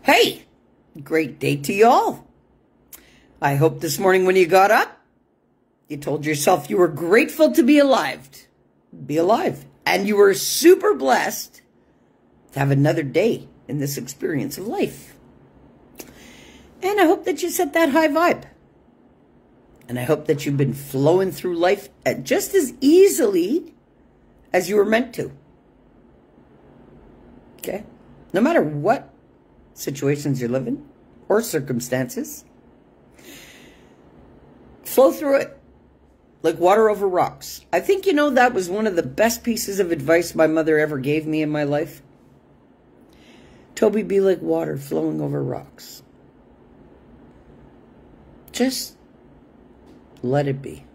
Hey, great day to y'all. I hope this morning when you got up, you told yourself you were grateful to be alive. Be alive. And you were super blessed to have another day in this experience of life. And I hope that you set that high vibe. And I hope that you've been flowing through life just as easily as you were meant to. Okay? No matter what situations you're living or circumstances, flow through it like water over rocks. I think, that was one of the best pieces of advice my mother ever gave me in my life. Toby, be like water flowing over rocks. Just let it be.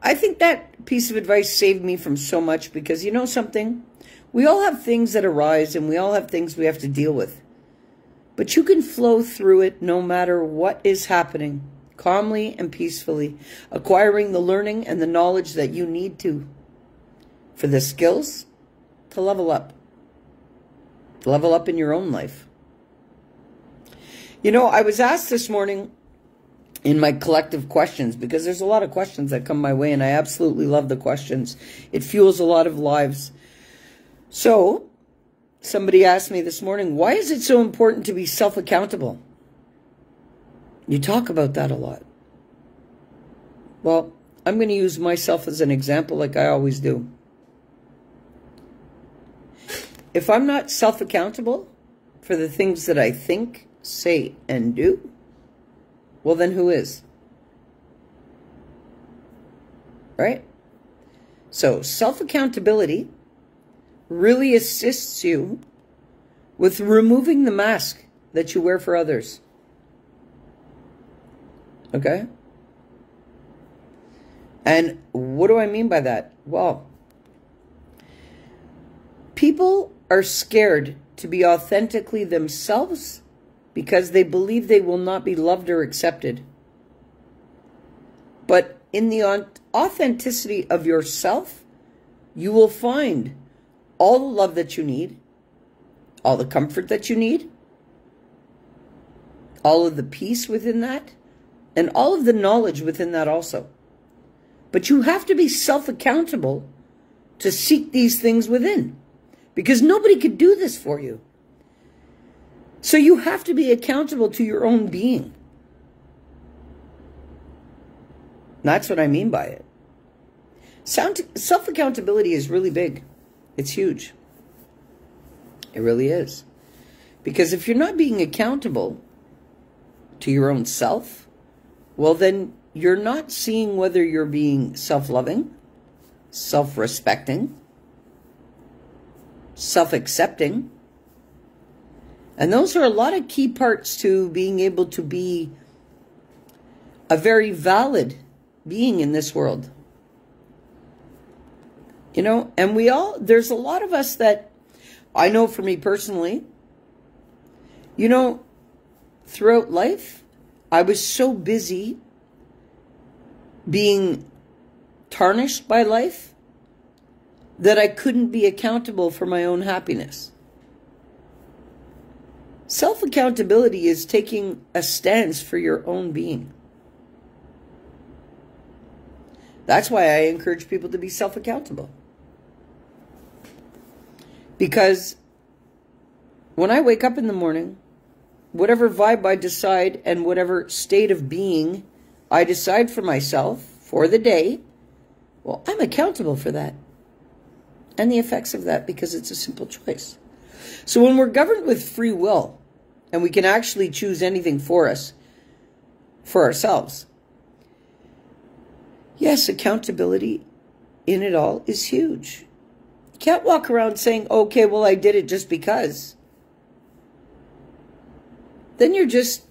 I think that piece of advice saved me from so much because you know something? We all have things that arise and we all have things we have to deal with. But you can flow through it no matter what is happening, calmly and peacefully, acquiring the learning and the knowledge that you need to for the skills to level up in your own life. I was asked this morning in my collective questions, because there's a lot of questions that come my way, and I absolutely love the questions. It fuels a lot of lives. So, somebody asked me this morning, why is it so important to be self-accountable? You talk about that a lot. Well, I'm going to use myself as an example like I always do. If I'm not self-accountable for the things that I think, say, and do, well, then who is? Right? So, self-accountability really assists you with removing the mask that you wear for others. Okay? And what do I mean by that? Well, people are scared to be authentically themselves because they believe they will not be loved or accepted. But in the authenticity of yourself, you will find all the love that you need, all the comfort that you need, all of the peace within that, and all of the knowledge within that also. But you have to be self-accountable to seek these things within, because nobody could do this for you. So you have to be accountable to your own being. That's what I mean by it. Self-accountability is really big. It's huge. It really is. Because if you're not being accountable to your own self, well, then you're not seeing whether you're being self-loving, self-respecting, self-accepting. And those are a lot of key parts to being able to be a very valid being in this world. And there's a lot of us that, I know for me personally, throughout life, I was so busy being tarnished by life that I couldn't be accountable for my own happiness. Self-accountability is taking a stance for your own being. That's why I encourage people to be self-accountable. Because when I wake up in the morning, whatever vibe I decide and whatever state of being I decide for myself for the day, well, I'm accountable for that and the effects of that because it's a simple choice. So when we're governed with free will and we can actually choose anything for us, for ourselves, yes, accountability in it all is huge. You can't walk around saying, okay, well, I did it just because. Then you're just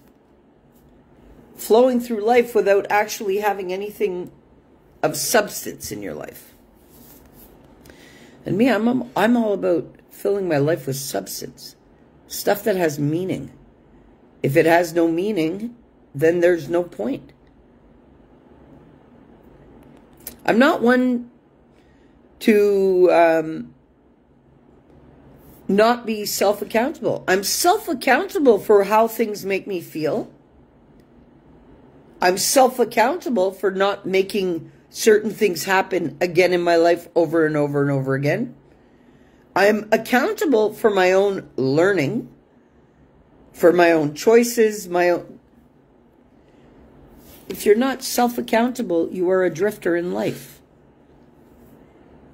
flowing through life without actually having anything of substance in your life. And me, I'm all about filling my life with substance. Stuff that has meaning. If it has no meaning, then there's no point. I'm not one to not be self-accountable. I'm self-accountable for how things make me feel. I'm self-accountable for not making certain things happen again in my life over and over and over again. I'm accountable for my own learning, for my own choices, my own... If you're not self-accountable, you are a drifter in life.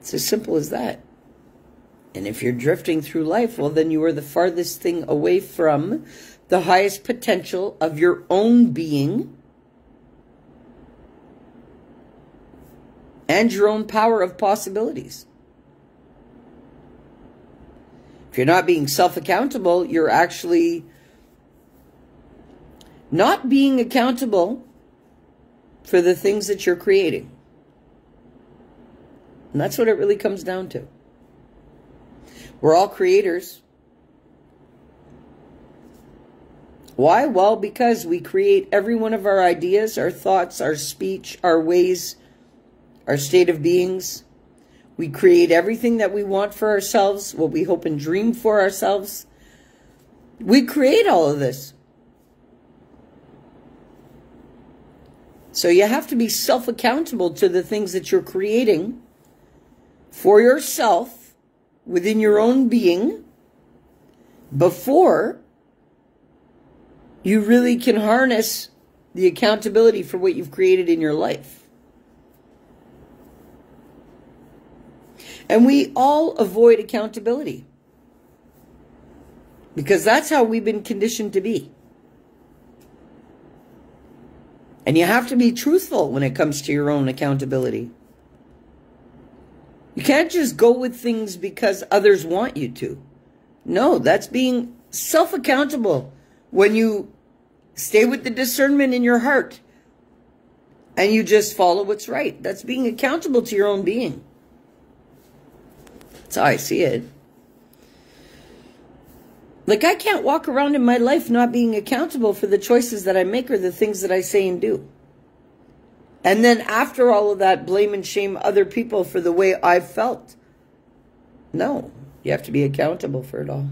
It's as simple as that. And if you're drifting through life, well, then you are the farthest thing away from the highest potential of your own being and your own power of possibilities. If you're not being self-accountable, you're actually not being accountable for the things that you're creating. And that's what it really comes down to. We're all creators. Why? Well, because we create every one of our ideas, our thoughts, our speech, our ways, our state of beings. We create everything that we want for ourselves, what we hope and dream for ourselves. We create all of this. So you have to be self-accountable to the things that you're creating for yourself within your own being before you really can harness the accountability for what you've created in your life. And we all avoid accountability because that's how we've been conditioned to be. And you have to be truthful when it comes to your own accountability. You can't just go with things because others want you to. No, that's being self-accountable when you stay with the discernment in your heart and you just follow what's right. That's being accountable to your own being. That's how I see it. Like, I can't walk around in my life not being accountable for the choices that I make or the things that I say and do. And then after all of that, blame and shame other people for the way I've felt. No, you have to be accountable for it all.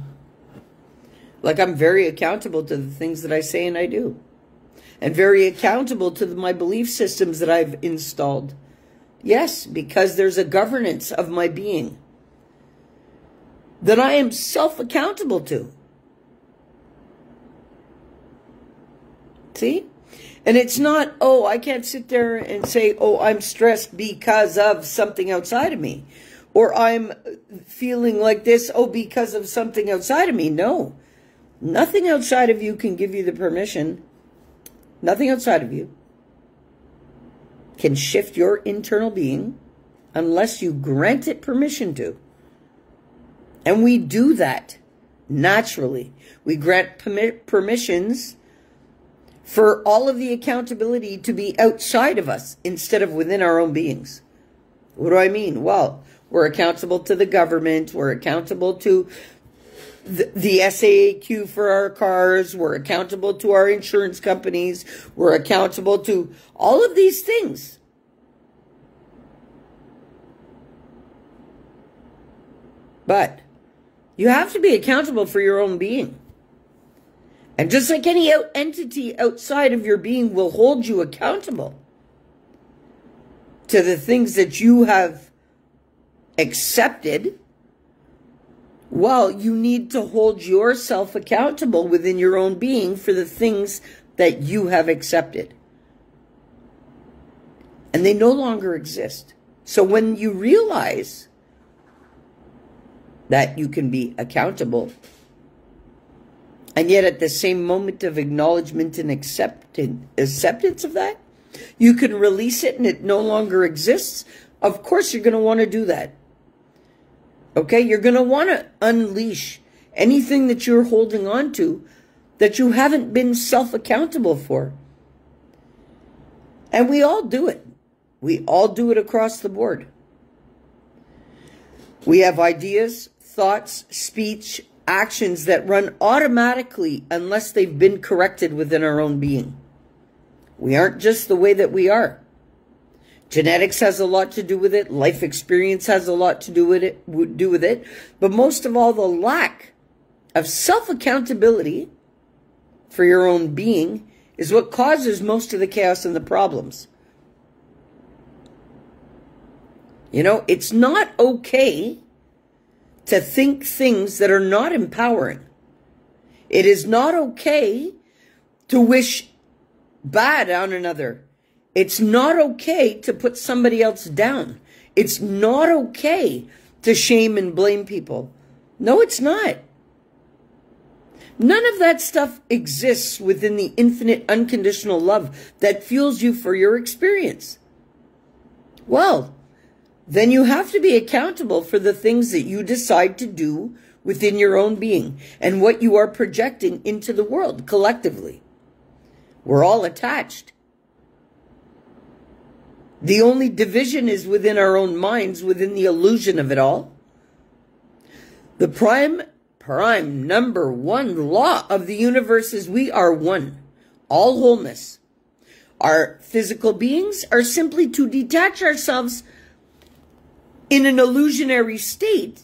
Like, I'm very accountable to the things that I say and I do. And very accountable to my belief systems that I've installed. Yes, because there's a governance of my being that I am self-accountable to. See? And it's not, oh, I can't sit there and say, oh, I'm stressed because of something outside of me. Or I'm feeling like this, oh, because of something outside of me. No. Nothing outside of you can give you the permission. Nothing outside of you can shift your internal being unless you grant it permission to. And we do that naturally. We grant permissions for all of the accountability to be outside of us instead of within our own beings. What do I mean? Well, we're accountable to the government. We're accountable to the SAAQ for our cars. We're accountable to our insurance companies. We're accountable to all of these things. But you have to be accountable for your own being. And just like any entity outside of your being will hold you accountable to the things that you have accepted, well, you need to hold yourself accountable within your own being for the things that you have accepted. And they no longer exist. So when you realize that you can be accountable, and yet at the same moment of acknowledgement and acceptance of that, you can release it and it no longer exists, of course you're going to want to do that. Okay? You're going to want to unleash anything that you're holding on to that you haven't been self-accountable for. And we all do it. We all do it across the board. We have ideas, thoughts, speech, actions that run automatically unless they've been corrected within our own being. We aren't just the way that we are. Genetics has a lot to do with it. Life experience has a lot to do with it. But most of all, the lack of self-accountability for your own being is what causes most of the chaos and the problems. You know, it's not okay to think things that are not empowering. It is not okay to wish bad on another. It's not okay to put somebody else down. It's not okay to shame and blame people. No, it's not. None of that stuff exists within the infinite unconditional love that fuels you for your experience. Well, then you have to be accountable for the things that you decide to do within your own being and what you are projecting into the world collectively. We're all attached. The only division is within our own minds, within the illusion of it all. The prime number one law of the universe is we are one. All wholeness. Our physical beings are simply to detach ourselves in an illusionary state.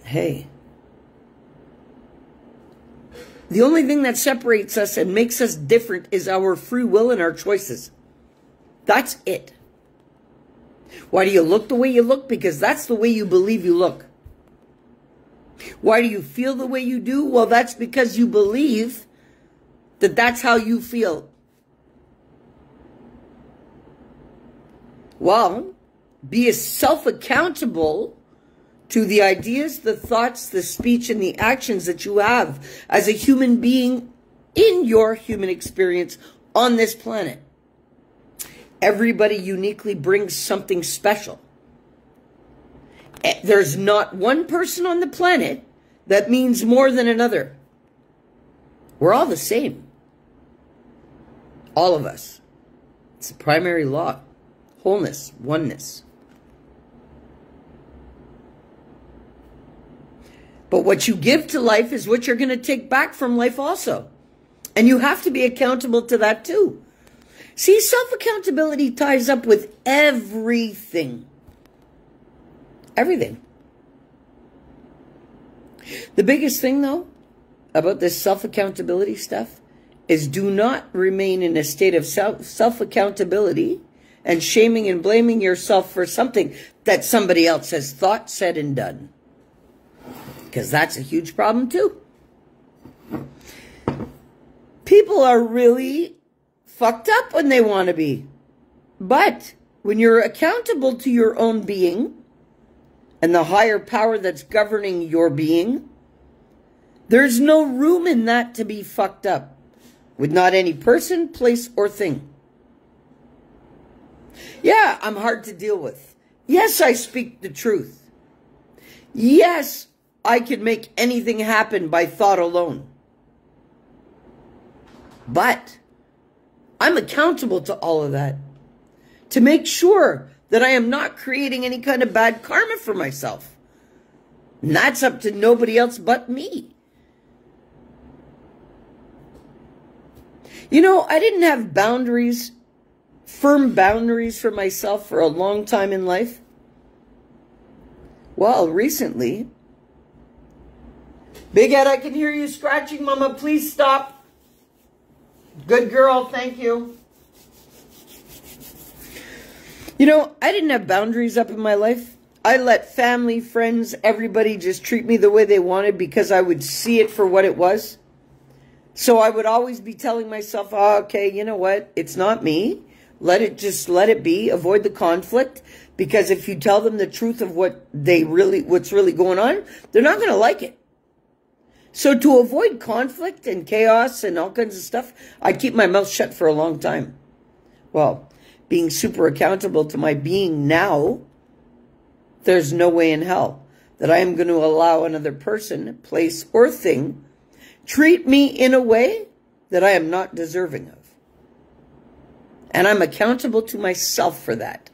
Hey. The only thing that separates us and makes us different is our free will and our choices. That's it. Why do you look the way you look? Because that's the way you believe you look. Why do you feel the way you do? Well, that's because you believe that that's how you feel. Well, be self-accountable to the ideas, the thoughts, the speech, and the actions that you have as a human being in your human experience on this planet. Everybody uniquely brings something special. There's not one person on the planet that means more than another. We're all the same. All of us. It's a primary law. Wholeness, oneness. But what you give to life is what you're going to take back from life also. And you have to be accountable to that too. See, self-accountability ties up with everything. Everything. The biggest thing, though, about this self-accountability stuff is do not remain in a state of self-accountability and shaming and blaming yourself for something that somebody else has thought, said, and done. Because that's a huge problem too. People are really fucked up when they want to be. But when you're accountable to your own being and the higher power that's governing your being, there's no room in that to be fucked up with not any person, place, or thing. Yeah, I'm hard to deal with. Yes, I speak the truth. Yes, I could make anything happen by thought alone. But I'm accountable to all of that to make sure that I am not creating any kind of bad karma for myself. And that's up to nobody else but me. You know, I didn't have boundaries, firm boundaries for myself for a long time in life. Well, recently, Big Ed, I can hear you scratching, Mama. Please stop. Good girl. Thank you. You know, I didn't have boundaries up in my life. I let family, friends, everybody just treat me the way they wanted because I would see it for what it was. So I would always be telling myself, oh, okay, you know what? It's not me. Let it be. Avoid the conflict. Because if you tell them the truth of what's really going on, they're not going to like it. So to avoid conflict and chaos and all kinds of stuff, I'd keep my mouth shut for a long time. Well, being super accountable to my being now, there's no way in hell that I am going to allow another person, place, or thing treat me in a way that I am not deserving of. And I'm accountable to myself for that.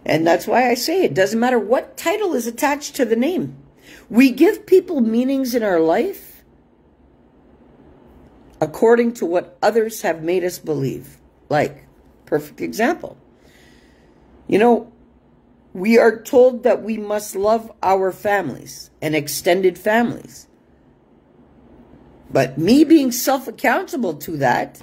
And that's why I say it doesn't matter what title is attached to the name. We give people meanings in our life according to what others have made us believe. Like, perfect example. You know, we are told that we must love our families and extended families. But me being self-accountable to that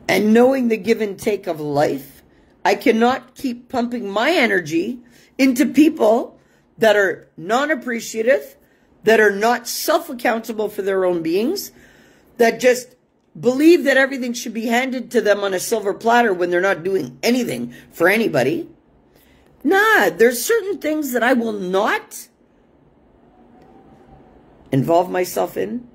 and knowing the give and take of life, I cannot keep pumping my energy into people that are non-appreciative, that are not self-accountable for their own beings, that just believe that everything should be handed to them on a silver platter when they're not doing anything for anybody. Nah, there's certain things that I will not involve myself in.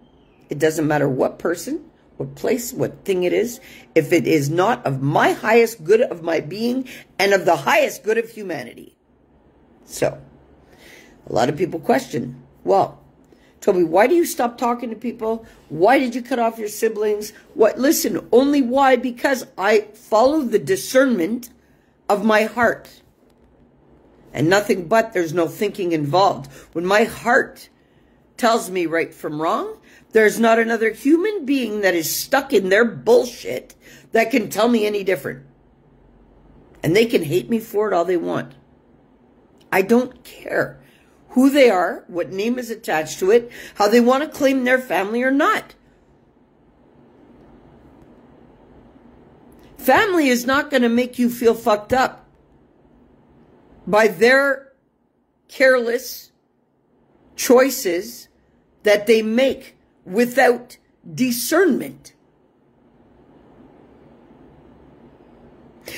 It doesn't matter what person, what place, what thing it is. If it is not of my highest good of my being and of the highest good of humanity. So, a lot of people question, well, Toby, why do you stop talking to people? Why did you cut off your siblings? What? Listen, only why? Because I follow the discernment of my heart. And nothing but, there's no thinking involved. When my heart tells me right from wrong, there's not another human being that is stuck in their bullshit that can tell me any different. And they can hate me for it all they want. I don't care who they are, what name is attached to it, how they want to claim their family or not. Family is not going to make you feel fucked up by their careless choices that they make without discernment.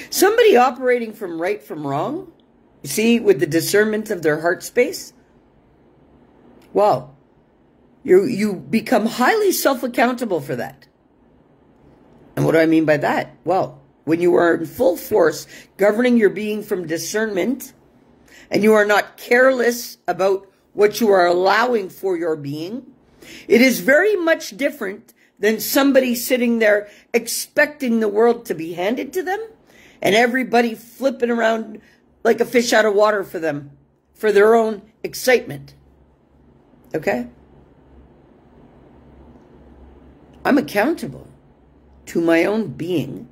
Somebody operating from right from wrong, you see, with the discernment of their heart space, well, you become highly self-accountable for that. And what do I mean by that? Well, when you are in full force governing your being from discernment, and you are not careless about what you are allowing for your being, it is very much different than somebody sitting there expecting the world to be handed to them and everybody flipping around like a fish out of water for them, for their own excitement. Okay? I'm accountable to my own being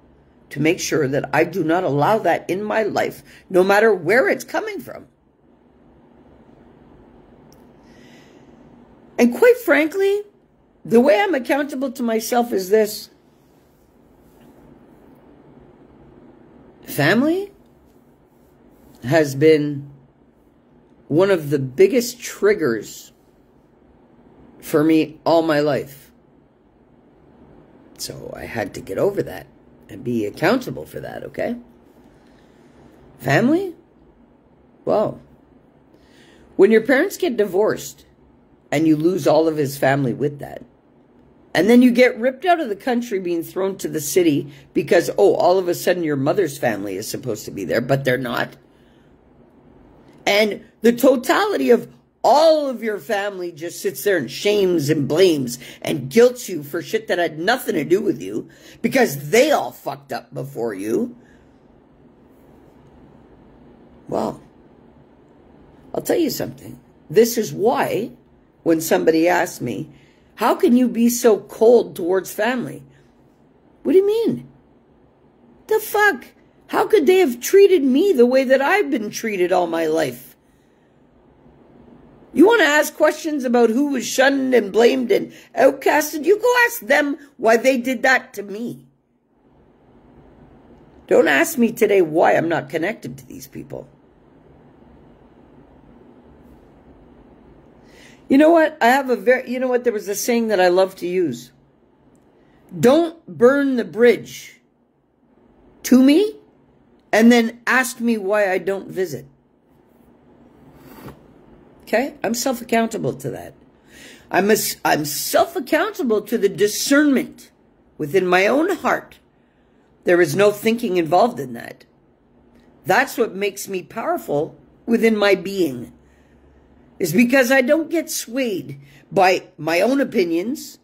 to make sure that I do not allow that in my life, no matter where it's coming from. And quite frankly, the way I'm accountable to myself is this. Family has been one of the biggest triggers for me all my life. So I had to get over that and be accountable for that, okay? Family? Well, when your parents get divorced and you lose all of his family with that, and then you get ripped out of the country being thrown to the city because, oh, all of a sudden your mother's family is supposed to be there, but they're not. And the totality of all of your family just sits there and shames and blames and guilts you for shit that had nothing to do with you because they all fucked up before you. Well, I'll tell you something. This is why when somebody asks me, how can you be so cold towards family? What do you mean? The fuck? How could they have treated me the way that I've been treated all my life? You want to ask questions about who was shunned and blamed and outcasted? You go ask them why they did that to me. Don't ask me today why I'm not connected to these people. You know what? There was a saying that I love to use. Don't burn the bridge to me and then ask me why I don't visit. Okay? I'm self-accountable to that. I'm self-accountable to the discernment within my own heart. There is no thinking involved in that. That's what makes me powerful within my being. Is because I don't get swayed by my own opinions,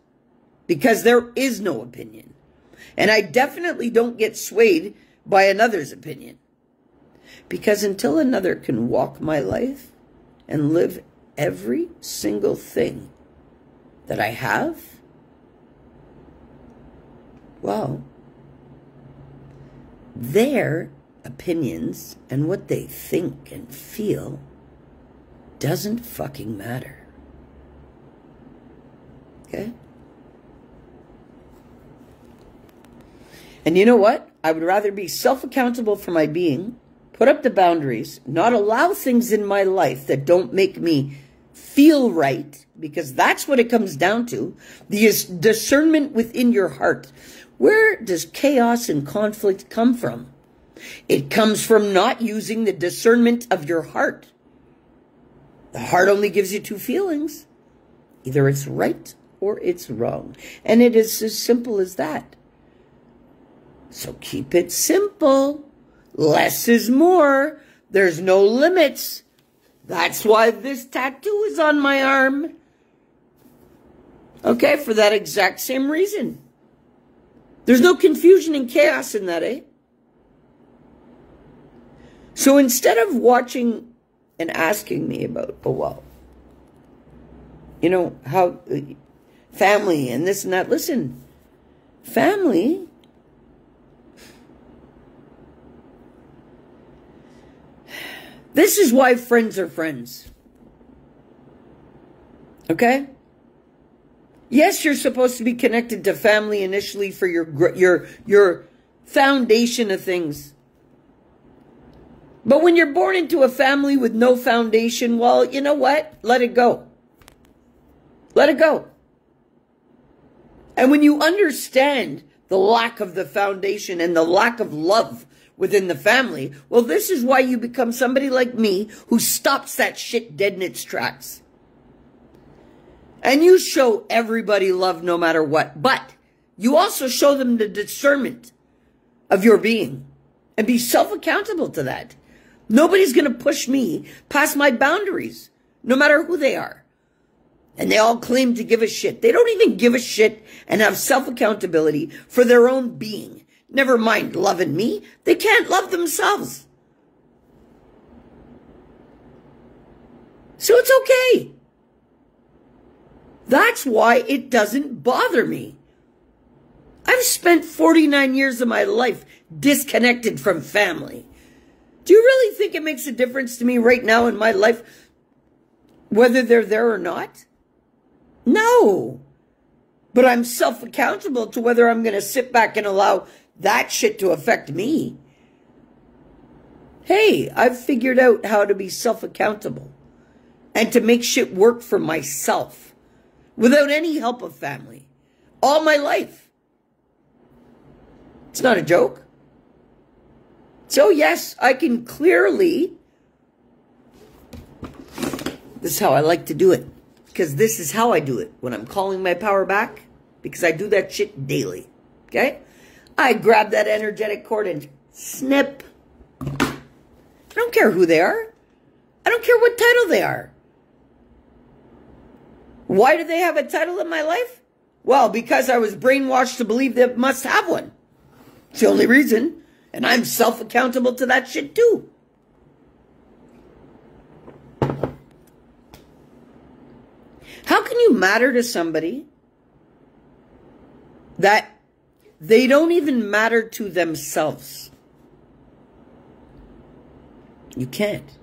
because there is no opinion. And I definitely don't get swayed by another's opinion. Because until another can walk my life and live every single thing that I have, Well, their opinions and what they think and feel doesn't fucking matter. Okay? And you know what? I would rather be self-accountable for my being, put up the boundaries, not allow things in my life that don't make me feel right, because that's what it comes down to. The discernment within your heart. Where does chaos and conflict come from? It comes from not using the discernment of your heart. The heart only gives you two feelings. Either it's right or it's wrong. And it is as simple as that. So keep it simple. Less is more. There's no limits. That's why this tattoo is on my arm. Okay, for that exact same reason. There's no confusion and chaos in that, eh? So instead of watching and asking me about, oh, well, you know, how family and this and that. Listen, family, this is why friends are friends. Okay? Yes, you're supposed to be connected to family initially for your foundation of things. But when you're born into a family with no foundation, well, you know what? Let it go. Let it go. And when you understand the lack of the foundation and the lack of love within the family, well, this is why you become somebody like me who stops that shit dead in its tracks. And you show everybody love no matter what. But you also show them the discernment of your being. And be self-accountable to that. Nobody's going to push me past my boundaries, no matter who they are. And they all claim to give a shit. They don't even give a shit and have self-accountability for their own being. Never mind loving me. They can't love themselves. So it's okay. That's why it doesn't bother me. I've spent 49 years of my life disconnected from family. Do you really think it makes a difference to me right now in my life whether they're there or not? No. But I'm self-accountable to whether I'm going to sit back and allow that shit to affect me. Hey, I've figured out how to be self-accountable and to make shit work for myself without any help of family all my life. It's not a joke. So yes, I can clearly, this is how I like to do it, because this is how I do it when I'm calling my power back, because I do that shit daily, okay? I grab that energetic cord and snip. I don't care who they are. I don't care what title they are. Why do they have a title in my life? Well, because I was brainwashed to believe they must have one. It's the only reason. And I'm self-accountable to that shit too. How can you matter to somebody that they don't even matter to themselves? You can't.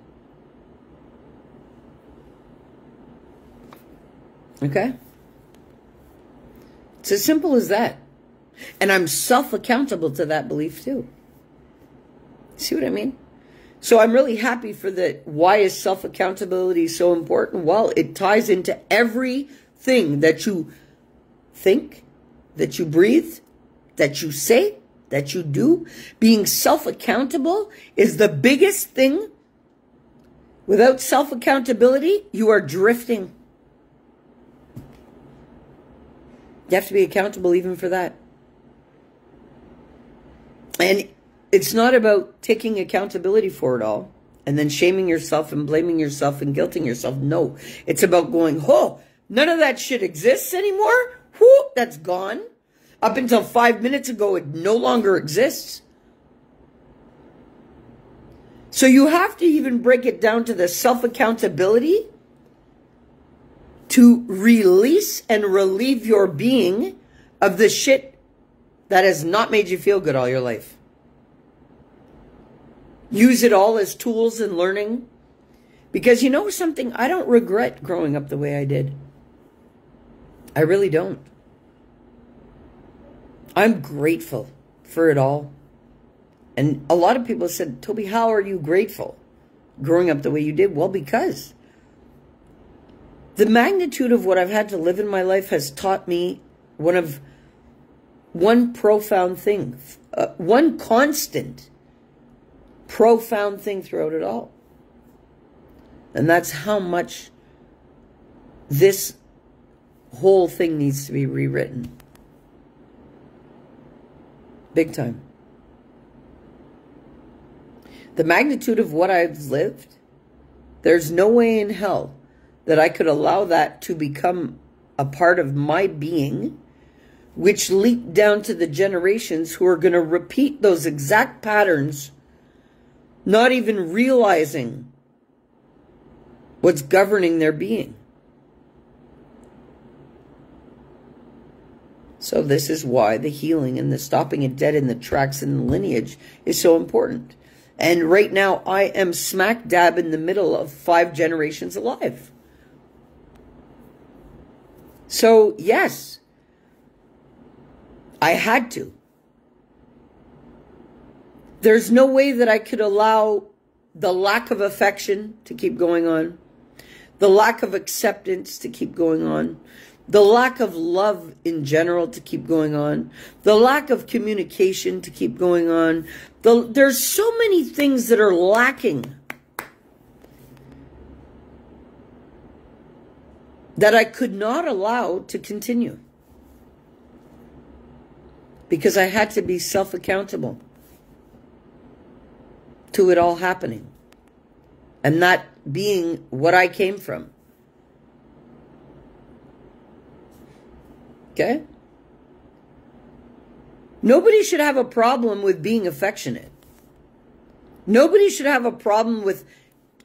Okay? It's as simple as that. And I'm self-accountable to that belief too. See what I mean? So I'm really happy for the why is self-accountability so important? Well, it ties into everything that you think, that you breathe, that you say, that you do. Being self-accountable is the biggest thing. Without self-accountability, you are drifting. You have to be accountable even for that. And it's not about taking accountability for it all and then shaming yourself and blaming yourself and guilting yourself. No, it's about going, oh, none of that shit exists anymore. Whoo, that's gone. Up until 5 minutes ago, it no longer exists. So you have to even break it down to the self-accountability to release and relieve your being of the shit that has not made you feel good all your life. Use it all as tools and learning. Because you know something? I don't regret growing up the way I did. I really don't. I'm grateful for it all. And a lot of people said, Toby, how are you grateful growing up the way you did? Well, because the magnitude of what I've had to live in my life has taught me one profound thing, one constant profound thing throughout it all. And that's how much this whole thing needs to be rewritten. Big time. The magnitude of what I've lived, there's no way in hell that I could allow that to become a part of my being, which leaked down to the generations who are going to repeat those exact patterns, not even realizing what's governing their being. So this is why the healing and the stopping it dead in the tracks and the lineage is so important. And right now, I am smack dab in the middle of 5 generations alive. So, yes, I had to. There's no way that I could allow the lack of affection to keep going on, the lack of acceptance to keep going on, the lack of love in general to keep going on, the lack of communication to keep going on. There's so many things that are lacking that I could not allow to continue because I had to be self-accountable to it all happening and not being what I came from. Okay? Nobody should have a problem with being affectionate. Nobody should have a problem with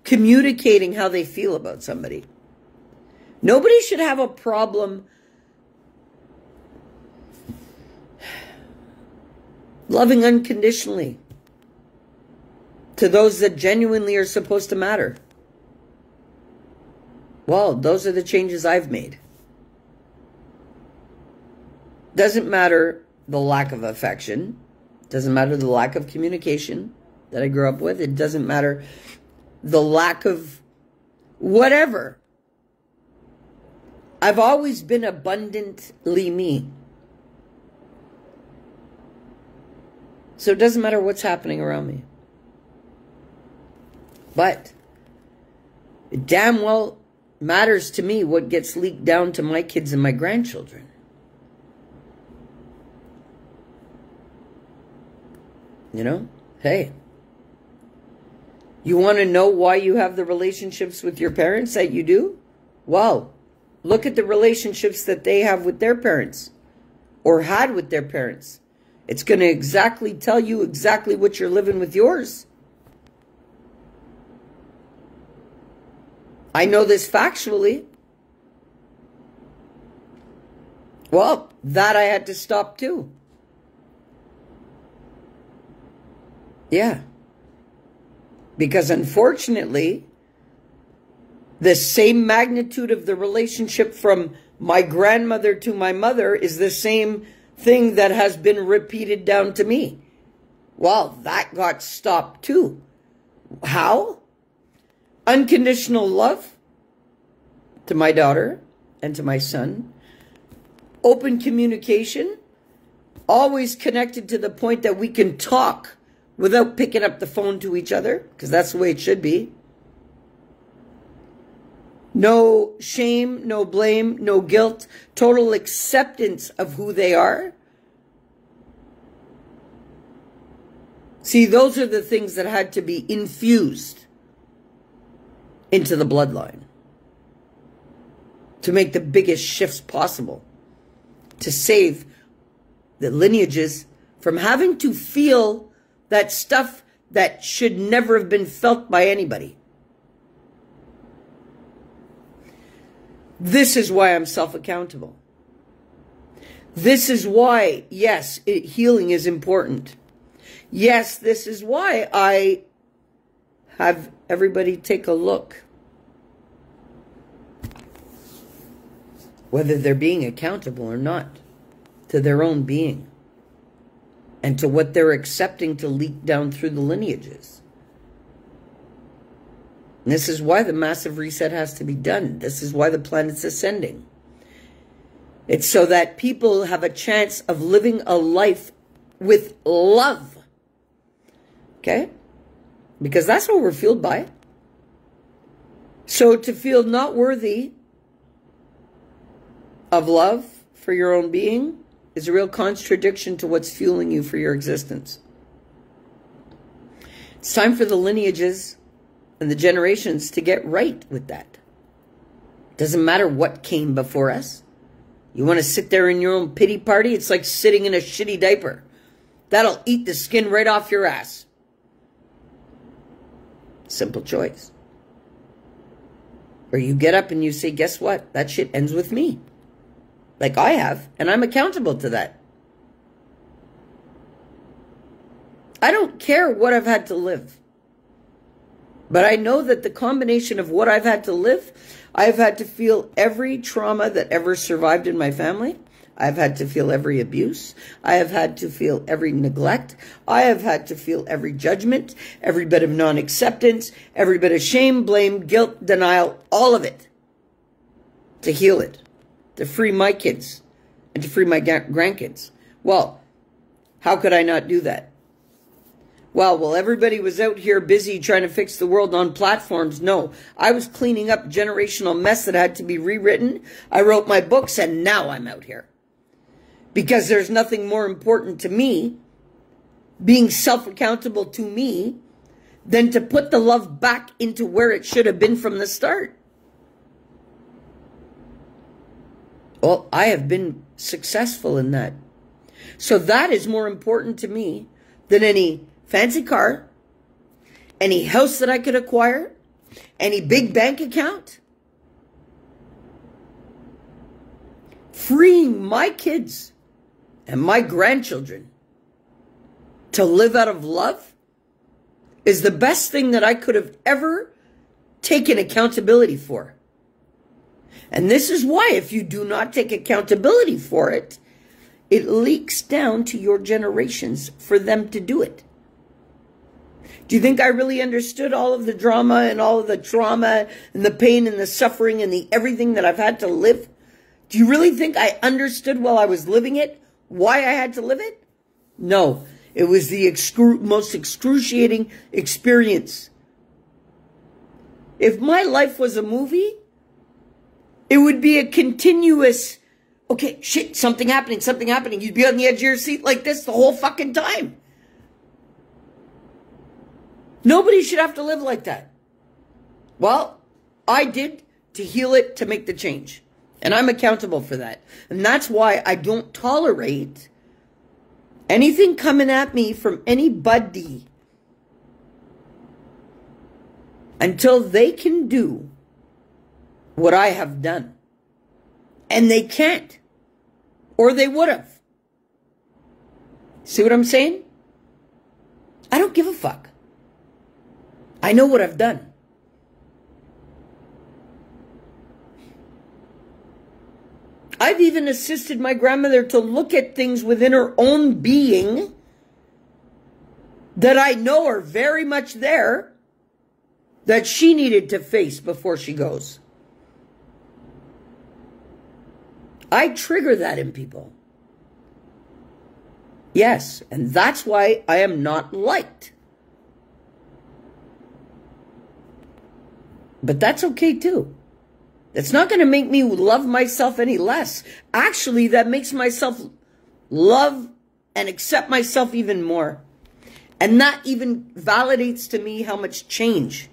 communicating how they feel about somebody. Nobody should have a problem loving unconditionally to those that genuinely are supposed to matter. Well, those are the changes I've made. Doesn't matter the lack of affection. Doesn't matter the lack of communication that I grew up with. It doesn't matter the lack of whatever. I've always been abundantly me. So it doesn't matter what's happening around me. But it damn well matters to me what gets leaked down to my kids and my grandchildren. You know, hey, you want to know why you have the relationships with your parents that you do? Well, look at the relationships that they have with their parents or had with their parents. It's going to exactly tell you exactly what you're living with yours. I know this factually. Well, that I had to stop too. Yeah. Because unfortunately, the same magnitude of the relationship from my grandmother to my mother is the same thing that has been repeated down to me. Well, that got stopped too. How? Unconditional love to my daughter and to my son. Open communication. Always connected to the point that we can talk without picking up the phone to each other, because that's the way it should be. No shame, no blame, no guilt, total acceptance of who they are. See, those are the things that had to be infused into the bloodline to make the biggest shifts possible, to save the lineages from having to feel that stuff that should never have been felt by anybody. This is why I'm self-accountable. This is why, yes, healing is important. Yes, this is why I have everybody take a look. Whether they're being accountable or not to their own being and to what they're accepting to leak down through the lineages. And this is why the massive reset has to be done. This is why the planet's ascending. It's so that people have a chance of living a life with love. Okay? Because that's what we're fueled by. So to feel not worthy of love for your own being is a real contradiction to what's fueling you for your existence. It's time for the lineages and the generations to get right with that. Doesn't matter what came before us. You want to sit there in your own pity party? It's like sitting in a shitty diaper. That'll eat the skin right off your ass. Simple choice. Or you get up and you say, guess what? That shit ends with me. Like I have, and I'm accountable to that. I don't care what I've had to live. But I know that the combination of what I've had to live, I've had to feel every trauma that ever survived in my family. I've had to feel every abuse. I have had to feel every neglect. I have had to feel every judgment, every bit of non-acceptance, every bit of shame, blame, guilt, denial, all of it. To heal it. To free my kids. And to free my grandkids. Well, how could I not do that? Well, everybody was out here busy trying to fix the world on platforms. No, I was cleaning up generational mess that had to be rewritten. I wrote my books and now I'm out here. Because there's nothing more important to me, being self-accountable to me, than to put the love back into where it should have been from the start. Well, I have been successful in that. So that is more important to me than any fancy car, any house that I could acquire, any big bank account. Freeing my kids and my grandchildren to live out of love is the best thing that I could have ever taken accountability for. And this is why if you do not take accountability for it, it leaks down to your generations for them to do it. Do you think I really understood all of the drama and all of the trauma and the pain and the suffering and the everything that I've had to live? Do you really think I understood while I was living it why I had to live it? No, it was the most excruciating experience. If my life was a movie, it would be a continuous, okay, shit, something happening. You'd be on the edge of your seat like this the whole fucking time. Nobody should have to live like that. Well, I did to heal it, to make the change. And I'm accountable for that. And that's why I don't tolerate anything coming at me from anybody until they can do what I have done. And they can't. Or they would have. See what I'm saying? I don't give a fuck. I know what I've done. I've even assisted my grandmother to look at things within her own being that I know are very much there that she needed to face before she goes. I trigger that in people. Yes, and that's why I am not liked. But that's okay too. That's not going to make me love myself any less. Actually, that makes myself love and accept myself even more. And that even validates to me how much change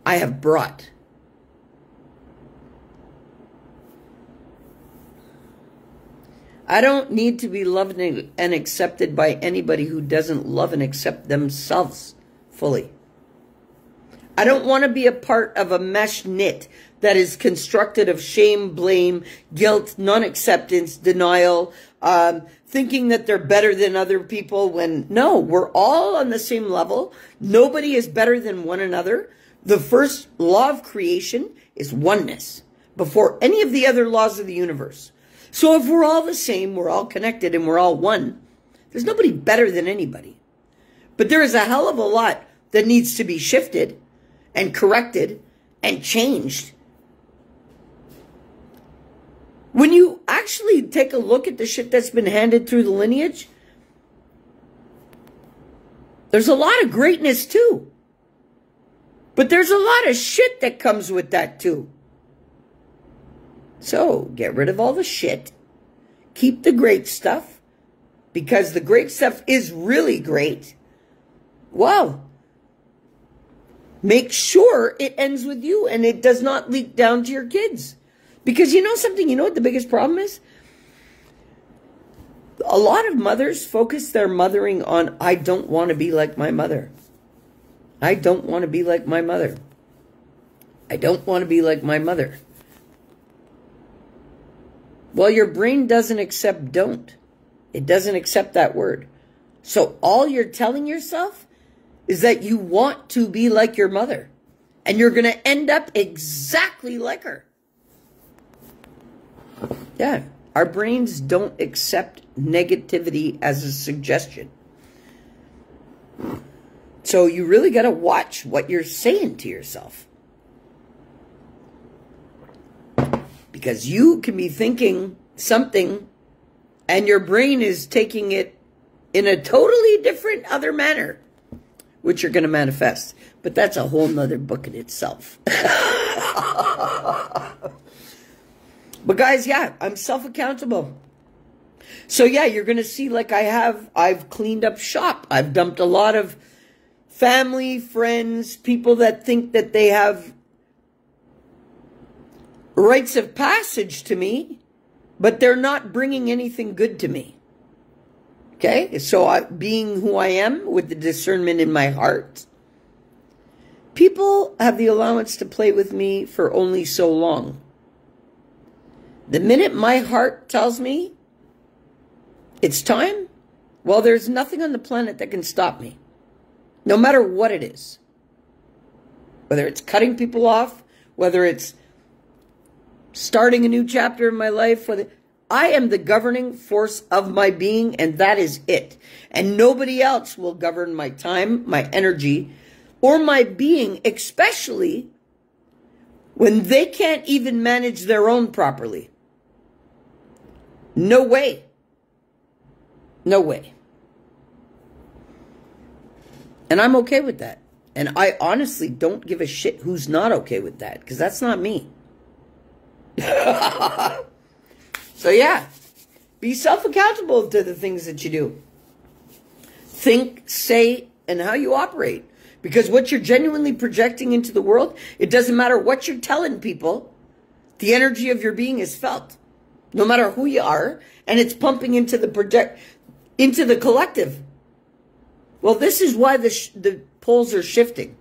I have brought. I don't need to be loved and accepted by anybody who doesn't love and accept themselves fully. I don't want to be a part of a mesh knit that is constructed of shame, blame, guilt, non-acceptance, denial, thinking that they're better than other people when, no, we're all on the same level. Nobody is better than one another. The first law of creation is oneness before any of the other laws of the universe. So if we're all the same, we're all connected, and we're all one, there's nobody better than anybody. But there is a hell of a lot that needs to be shifted and corrected and changed. When you actually take a look at the shit that's been handed through the lineage, there's a lot of greatness too. But there's a lot of shit that comes with that too. So get rid of all the shit. Keep the great stuff. Because the great stuff is really great. Wow. Make sure it ends with you and it does not leak down to your kids. Because you know something? You know what the biggest problem is? A lot of mothers focus their mothering on, I don't want to be like my mother. I don't want to be like my mother. I don't want to be like my mother. Well, your brain doesn't accept don't. It doesn't accept that word. So all you're telling yourself is that you want to be like your mother. And you're going to end up exactly like her. Yeah, our brains don't accept negativity as a suggestion. So you really got to watch what you're saying to yourself. Because you can be thinking something and your brain is taking it in a totally different other manner, which you're going to manifest. But that's a whole nother book in itself. But guys, yeah, I'm self-accountable. So yeah, you're going to see like I've cleaned up shop. I've dumped a lot of family, friends, people that think that they have rites of passage to me, but they're not bringing anything good to me. Okay? So being who I am with the discernment in my heart, people have the allowance to play with me for only so long. The minute my heart tells me it's time, well, there's nothing on the planet that can stop me. No matter what it is. Whether it's cutting people off, whether it's starting a new chapter in my life, I am the governing force of my being, and that is it. And nobody else will govern my time, my energy, or my being, especially when they can't even manage their own properly. No way. No way. And I'm okay with that. And I honestly don't give a shit who's not okay with that, because that's not me. So yeah, be self-accountable to the things that you do. Think, say, and how you operate. Because what you're genuinely projecting into the world, it doesn't matter what you're telling people, the energy of your being is felt. No matter who you are, and it's pumping into the collective. Well, this is why the poles are shifting.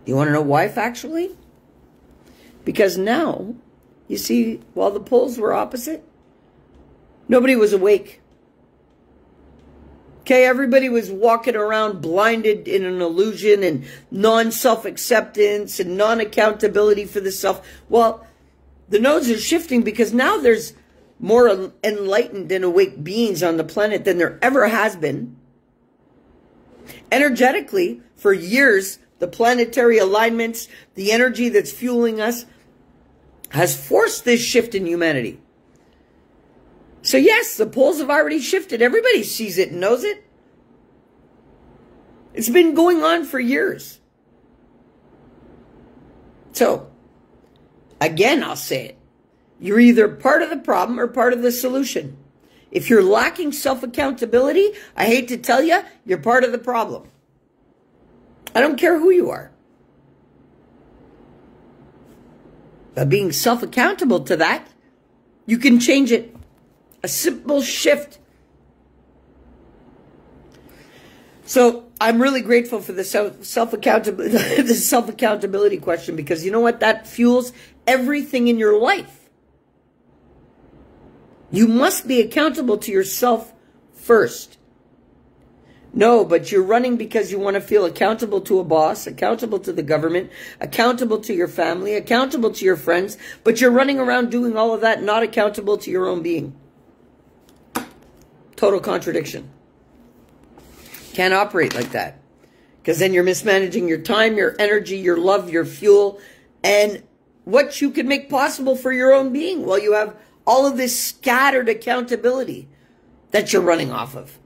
You want to know why, factually? Because now, you see, while the poles were opposite, nobody was awake. Okay, everybody was walking around blinded in an illusion and non-self-acceptance and non-accountability for the self. Well, the nodes are shifting because now there's more enlightened and awake beings on the planet than there ever has been. Energetically, for years, the planetary alignments, the energy that's fueling us, has forced this shift in humanity. So yes, the poles have already shifted. Everybody sees it and knows it. It's been going on for years. So, again, I'll say it. You're either part of the problem or part of the solution. If you're lacking self-accountability, I hate to tell you, you're part of the problem. I don't care who you are. But being self-accountable to that, you can change it. A simple shift. So I'm really grateful for the self-accountability, the self-accountability question, because you know what? That fuels everything in your life. You must be accountable to yourself first. No, but you're running because you want to feel accountable to a boss, accountable to the government, accountable to your family, accountable to your friends, but you're running around doing all of that, not accountable to your own being. Total contradiction. Can't operate like that, because then you're mismanaging your time, your energy, your love, your fuel, and what you can make possible for your own being while you have all of this scattered accountability that you're running off of.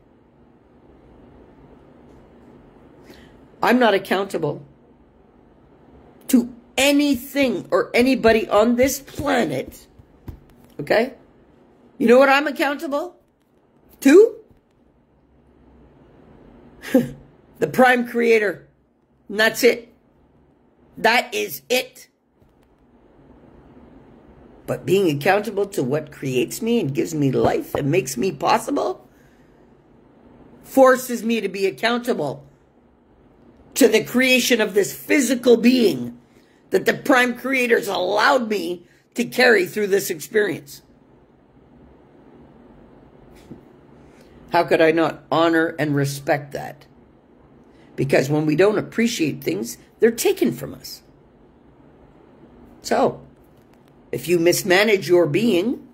I'm not accountable to anything or anybody on this planet. Okay? You know what I'm accountable to? The Prime Creator. And that's it. That is it. But being accountable to what creates me and gives me life and makes me possible forces me to be accountable to the creation of this physical being that the Prime Creator's allowed me to carry through this experience. How could I not honor and respect that? Because when we don't appreciate things, they're taken from us. So, if you mismanage your being,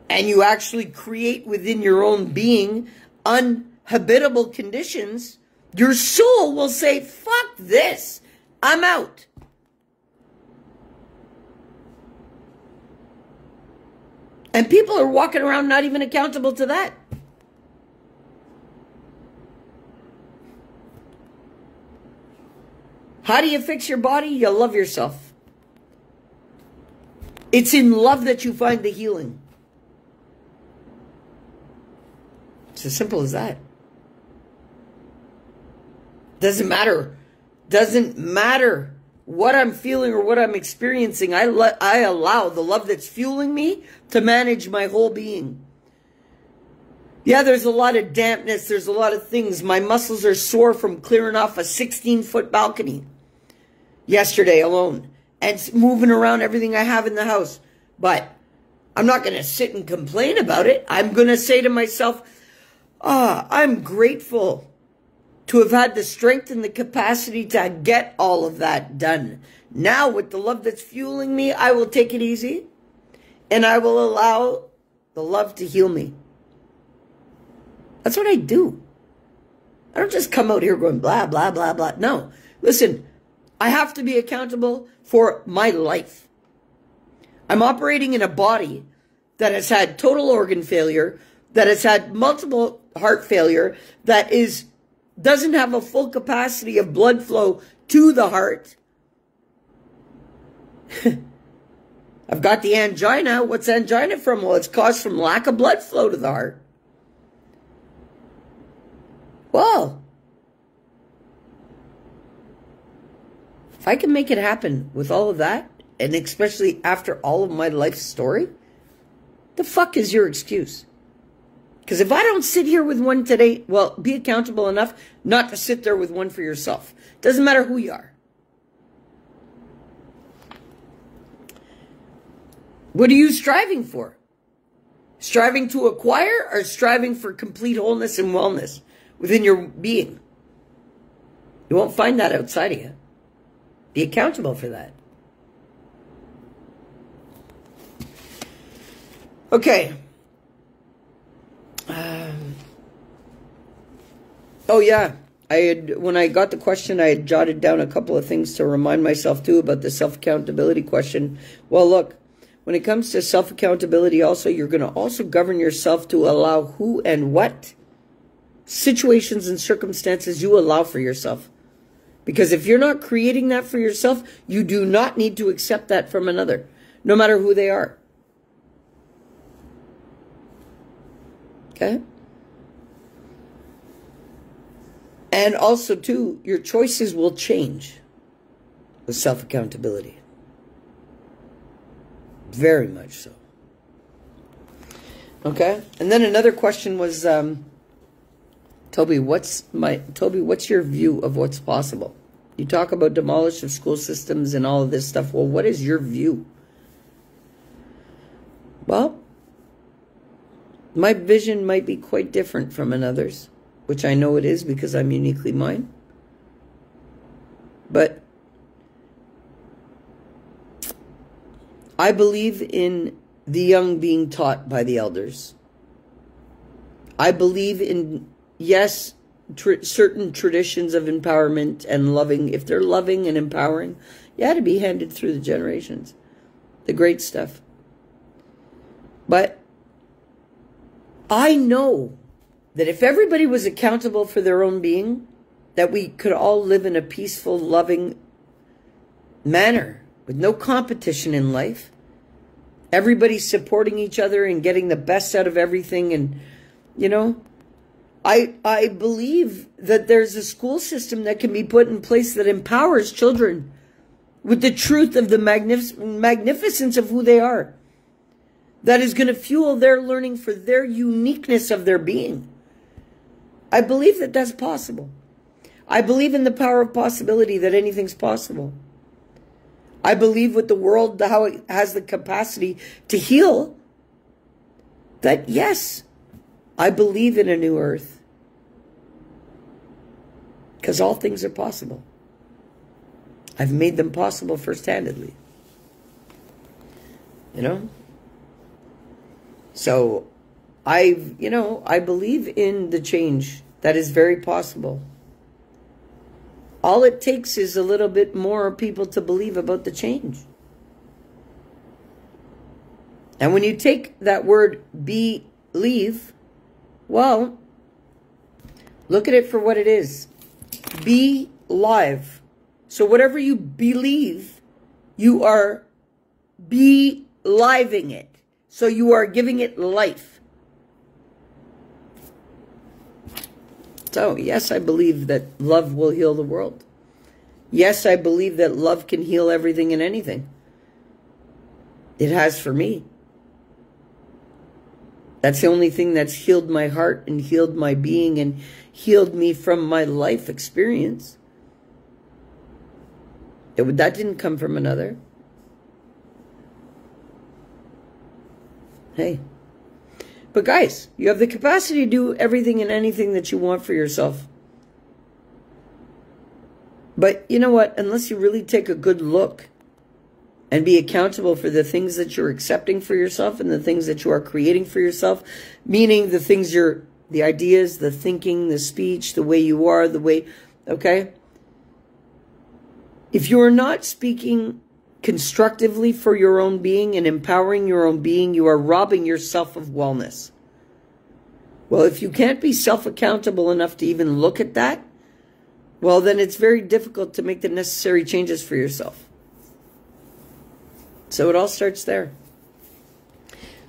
and you actually create within your own being uninhabitable conditions, your soul will say, fuck this, I'm out. And people are walking around not even accountable to that. How do you fix your body? You love yourself. It's in love that you find the healing. It's as simple as that. Doesn't matter what I'm feeling or what I'm experiencing. I allow the love that's fueling me to manage my whole being. Yeah, there's a lot of dampness. There's a lot of things. My muscles are sore from clearing off a 16-foot balcony yesterday alone and moving around everything I have in the house. But I'm not going to sit and complain about it. I'm going to say to myself, I'm grateful to have had the strength and the capacity to get all of that done. Now, with the love that's fueling me, I will take it easy, and I will allow the love to heal me. That's what I do. I don't just come out here going blah, blah, blah, blah. No. Listen, I have to be accountable for my life. I'm operating in a body that has had total organ failure, that has had multiple heart failure, that doesn't have a full capacity of blood flow to the heart. I've got the angina. What's angina from? Well, it's caused from lack of blood flow to the heart. Well, if I can make it happen with all of that, and especially after all of my life story, the fuck is your excuse? Because if I don't sit here with one today, well, be accountable enough not to sit there with one for yourself. Doesn't matter who you are. What are you striving for? Striving to acquire or striving for complete wholeness and wellness within your being? You won't find that outside of you. Be accountable for that. Okay. Oh yeah, when I got the question, I had jotted down a couple of things to remind myself too about the self-accountability question. Well, look, when it comes to self-accountability also, you're going to also govern yourself to allow who and what situations and circumstances you allow for yourself. Because if you're not creating that for yourself, you do not need to accept that from another, no matter who they are. Okay? And also, too, your choices will change with self-accountability. Very much so. Okay? And then another question was, Toby, what's your view of what's possible? You talk about demolish of school systems and all of this stuff. Well, what is your view? Well, my vision might be quite different from another's, which I know it is because I'm uniquely mine. But I believe in the young being taught by the elders. I believe in, yes, certain traditions of empowerment and loving. If they're loving and empowering, yeah, to be handed through the generations. The great stuff. But I know that if everybody was accountable for their own being, that we could all live in a peaceful, loving manner with no competition in life. Everybody supporting each other and getting the best out of everything. And, you know, I believe that there's a school system that can be put in place that empowers children with the truth of the magnificence of who they are. That is going to fuel their learning for their uniqueness of their being. I believe that that's possible. I believe in the power of possibility, that anything's possible. I believe with the world, how it has the capacity to heal, that yes, I believe in a new earth. Because all things are possible. I've made them possible first-handedly. You know? So, I believe in the change that is very possible. All it takes is a little bit more people to believe about the change. And when you take that word believe, well, look at it for what it is. Be live. So whatever you believe, you are be-living it. So you are giving it life. So, yes, I believe that love will heal the world. Yes, I believe that love can heal everything and anything. It has for me. That's the only thing that's healed my heart and healed my being and healed me from my life experience. That didn't come from another. Hey. But guys, you have the capacity to do everything and anything that you want for yourself. But you know what? Unless you really take a good look and be accountable for the things that you're accepting for yourself and the things that you are creating for yourself, meaning the things the ideas, the thinking, the speech, the way you are, the way, okay? If you are not speaking constructively for your own being and empowering your own being, you are robbing yourself of wellness. Well, if you can't be self-accountable enough to even look at that, well, then it's very difficult to make the necessary changes for yourself. So it all starts there.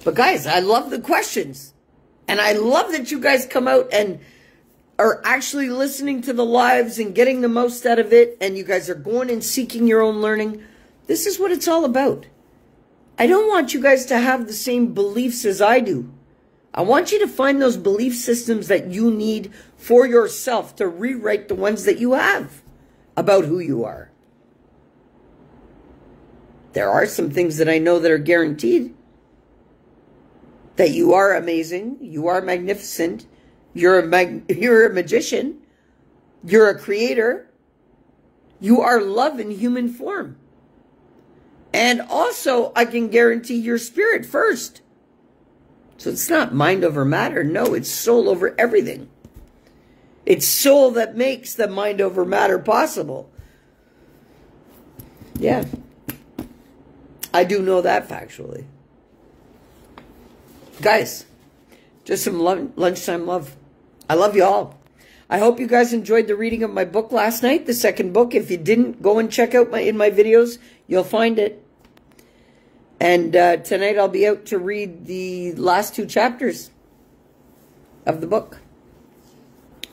But guys, I love the questions. And I love that you guys come out and are actually listening to the lives and getting the most out of it. And you guys are going and seeking your own learning. This is what it's all about. I don't want you guys to have the same beliefs as I do. I want you to find those belief systems that you need for yourself to rewrite the ones that you have about who you are. There are some things that I know that are guaranteed. That you are amazing. You are magnificent. You're a magician. You're a creator. You are love in human form. And also, I can guarantee your spirit first. So it's not mind over matter. No, it's soul over everything. It's soul that makes the mind over matter possible. Yeah. I do know that factually. Guys, just some lunchtime love. I love you all. I hope you guys enjoyed the reading of my book last night, the second book. If you didn't, go and check out in my videos. You'll find it. And tonight I'll be out to read the last 2 chapters of the book.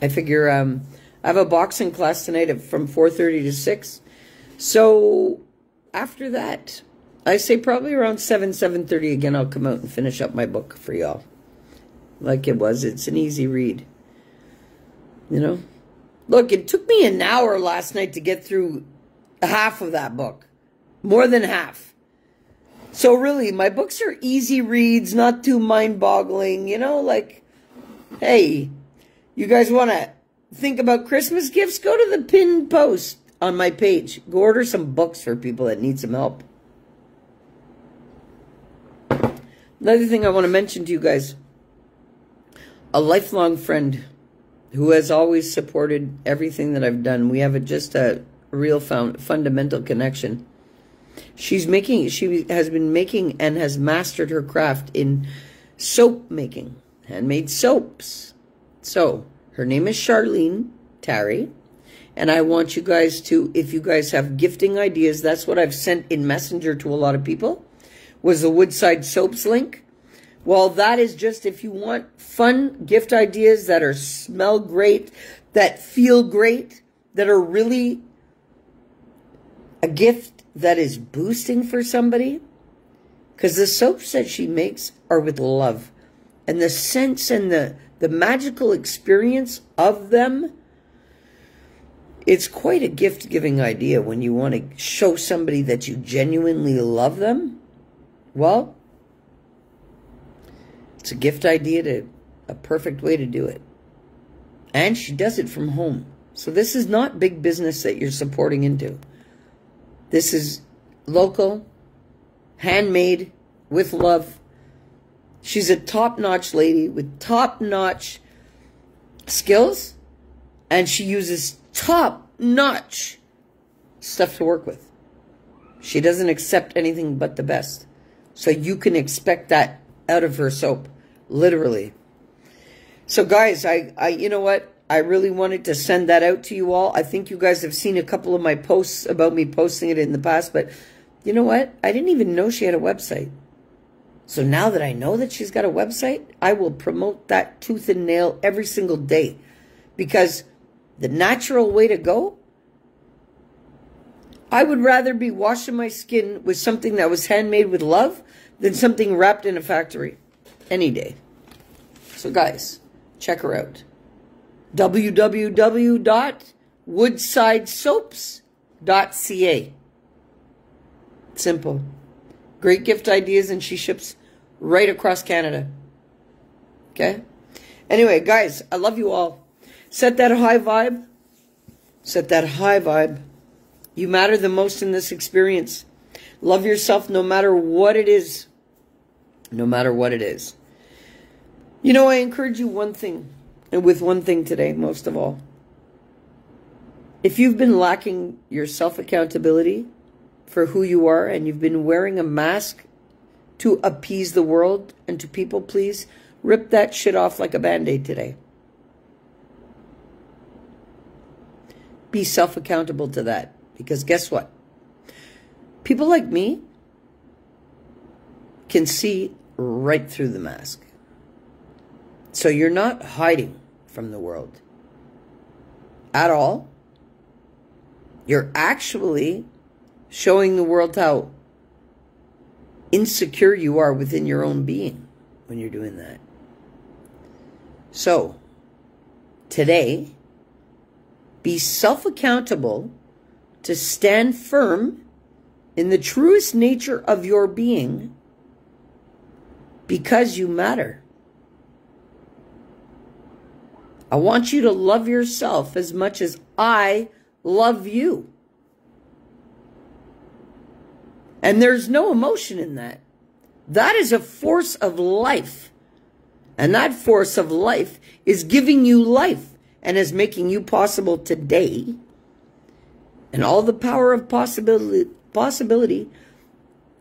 I figure I have a boxing class tonight from 4:30 to 6. So after that, I say probably around 7:30 again, I'll come out and finish up my book for y'all. Like it was. It's an easy read. You know? Look, it took me an hour last night to get through half of that book. More than half. So really, my books are easy reads, not too mind-boggling, you know, like, hey, you guys want to think about Christmas gifts? Go to the pinned post on my page. Go order some books for people that need some help. Another thing I want to mention to you guys, a lifelong friend who has always supported everything that I've done. We have just a real fundamental connection. She has been making and has mastered her craft in soap making, handmade soaps. So, her name is Charlene Tarry, and I want you guys to, if you guys have gifting ideas, that's what I've sent in Messenger to a lot of people, was the Woodside Soaps link. Well, that is just if you want fun gift ideas that smell great, that feel great, that are really a gift that is boosting for somebody. Because the soaps that she makes are with love. And the sense and the magical experience of them, it's quite a gift-giving idea when you want to show somebody that you genuinely love them. Well, it's a gift idea, a perfect way to do it. And she does it from home. So this is not big business that you're supporting into. This is local, handmade, with love. She's a top-notch lady with top-notch skills, and she uses top-notch stuff to work with. She doesn't accept anything but the best. So you can expect that out of her soap, literally. So guys, you know what? I really wanted to send that out to you all. I think you guys have seen a couple of my posts about me posting it in the past, but you know what? I didn't even know she had a website. So now that I know that she's got a website, I will promote that tooth and nail every single day. Because the natural way to go, I would rather be washing my skin with something that was handmade with love than something wrapped in a factory. Any day. So guys, check her out. www.woodsidesoaps.ca. Simple. Great gift ideas, and she ships right across Canada. Okay? Anyway, guys, I love you all. Set that high vibe. Set that high vibe. You matter the most in this experience. Love yourself no matter what it is. No matter what it is. You know, I encourage you one thing. And with one thing today, most of all. If you've been lacking your self-accountability for who you are, and you've been wearing a mask to appease the world and to people please, rip that shit off like a Band-Aid today. Be self-accountable to that. Because guess what? People like me can see right through the mask. So you're not hiding from the world at all. You're actually showing the world how insecure you are within your own being when you're doing that. So, today, be self-accountable to stand firm in the truest nature of your being because you matter. I want you to love yourself as much as I love you. And there's no emotion in that. That is a force of life. And that force of life is giving you life and is making you possible today. And all the power of possibility,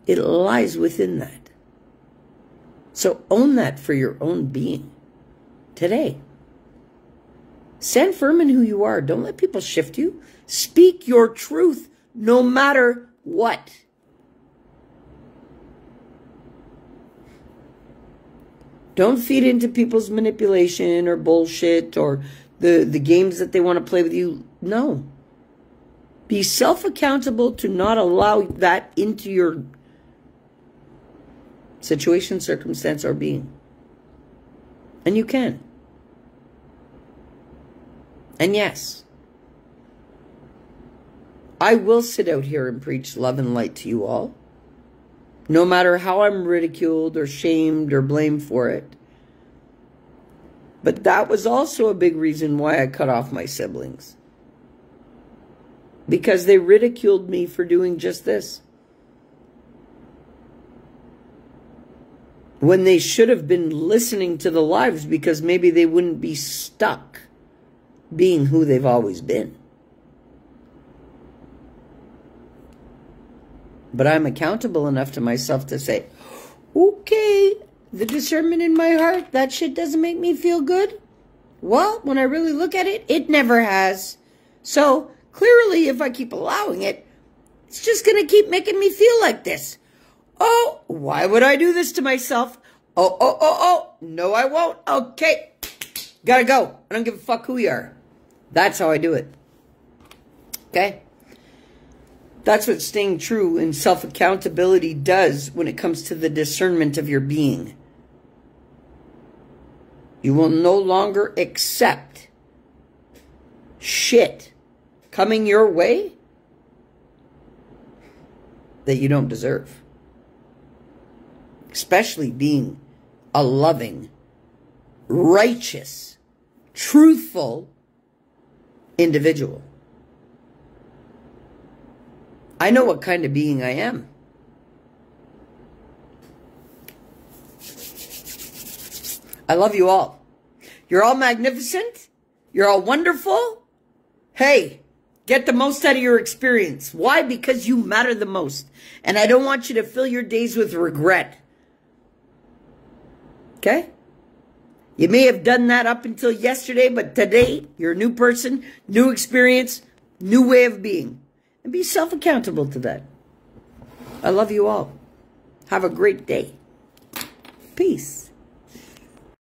it lies within that. So own that for your own being today. Stand firm in who you are. Don't let people shift you. Speak your truth no matter what. Don't feed into people's manipulation or bullshit or the games that they want to play with you. No. Be self-accountable to not allow that into your situation, circumstance, or being. And you can. And yes, I will sit out here and preach love and light to you all, no matter how I'm ridiculed or shamed or blamed for it. But that was also a big reason why I cut off my siblings. Because they ridiculed me for doing just this. When they should have been listening to the lives, because maybe they wouldn't be stuck being who they've always been. But I'm accountable enough to myself to say, okay, the discernment in my heart, that shit doesn't make me feel good. Well, when I really look at it, it never has. So clearly, if I keep allowing it, it's just going to keep making me feel like this. Oh, why would I do this to myself? Oh, no, I won't. Okay, gotta go. I don't give a fuck who you are. That's how I do it. Okay? That's what staying true in self-accountability does when it comes to the discernment of your being. You will no longer accept shit coming your way that you don't deserve. Especially being a loving, righteous, truthful individual. I know what kind of being I am. I love you all. You're all magnificent. You're all wonderful. Hey, get the most out of your experience. Why? Because you matter the most. And I don't want you to fill your days with regret. Okay? You may have done that up until yesterday, but today, you're a new person, new experience, new way of being. And be self-accountable to that. I love you all. Have a great day. Peace.